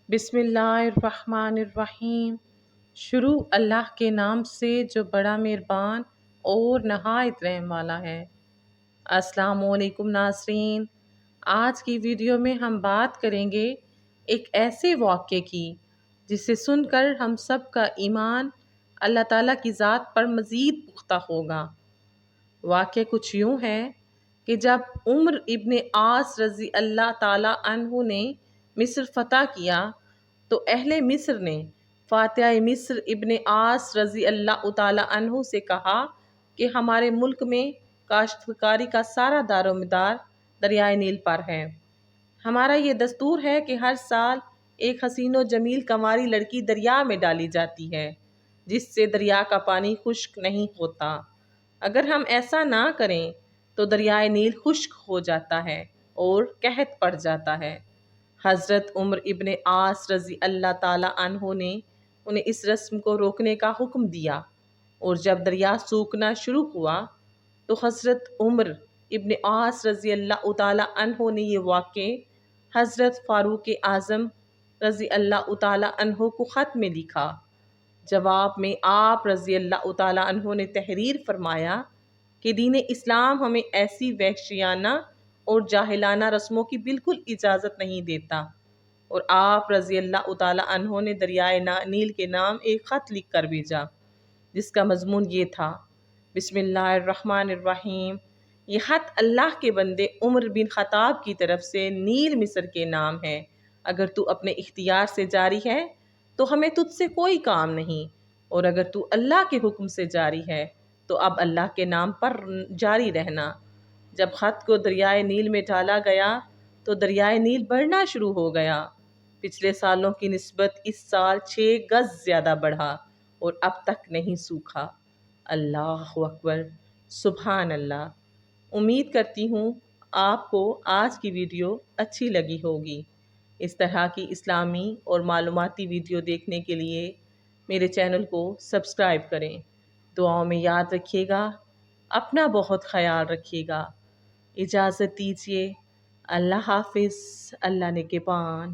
بسم اللہ الرحمن الرحیم۔ شروع اللہ کے نام سے جو بڑا مہربان اور نہایت رحم والا ہے۔ السلام علیکم ناظرین، آج کی ویڈیو میں ہم بات کریں گے ایک ایسے واقعے کی جسے سن کر ہم سب کا ایمان اللہ تعالیٰ کی ذات پر مزید پختہ ہوگا۔ واقعہ کچھ یوں ہے کہ جب عمر ابن عاص رضی اللہ تعالیٰ عنہ نے مصر فتح کیا تو اہل مصر نے فاتح مصر ابن عاص رضی اللہ تعالیٰ عنہ سے کہا کہ ہمارے ملک میں کاشتکاری کا سارا دار و مدار دریائے نیل پر ہے۔ ہمارا یہ دستور ہے کہ ہر سال ایک حسین و جمیل کنواری لڑکی دریا میں ڈالی جاتی ہے جس سے دریا کا پانی خشک نہیں ہوتا۔ اگر ہم ایسا نہ کریں تو دریائے نیل خشک ہو جاتا ہے اور قحط پڑ جاتا ہے۔ حضرت عمر ابن عاص رضی اللہ تعالیٰ عنہ نے انہیں اس رسم کو روکنے کا حکم دیا، اور جب دریا سوکھنا شروع ہوا تو حضرت عمر ابن عاص رضی اللہ تعالیٰ عنہ نے یہ واقعہ حضرت فاروق اعظم رضی اللہ تعالیٰ عنہ کو خط میں لکھا۔ جواب میں آپ رضی اللہ تعالیٰ عنہ نے تحریر فرمایا کہ دین اسلام ہمیں ایسی وحشیانہ اور جاہلانہ رسموں کی بالکل اجازت نہیں دیتا، اور آپ رضی اللہ تعالیٰ عنہ نے دریائے نیل کے نام ایک خط لکھ کر بھیجا جس کا مضمون یہ تھا: بسم اللہ الرحمن الرحیم، یہ خط اللہ کے بندے عمر بن خطاب کی طرف سے نیل مصر کے نام ہے۔ اگر تو اپنے اختیار سے جاری ہے تو ہمیں تجھ سے کوئی کام نہیں، اور اگر تو اللہ کے حکم سے جاری ہے تو اب اللہ کے نام پر جاری رہنا۔ جب خط کو دریائے نیل میں ڈالا گیا تو دریائے نیل بڑھنا شروع ہو گیا۔ پچھلے سالوں کی نسبت اس سال 6 گز زیادہ بڑھا اور اب تک نہیں سوکھا۔ اللہ اکبر، سبحان اللہ۔ امید کرتی ہوں آپ کو آج کی ویڈیو اچھی لگی ہوگی۔ اس طرح کی اسلامی اور معلوماتی ویڈیو دیکھنے کے لیے میرے چینل کو سبسکرائب کریں۔ دعاؤں میں یاد رکھیے گا، اپنا بہت خیال رکھیے گا۔ اجازت دیجیے، اللہ حافظ، اللہ نگہبان۔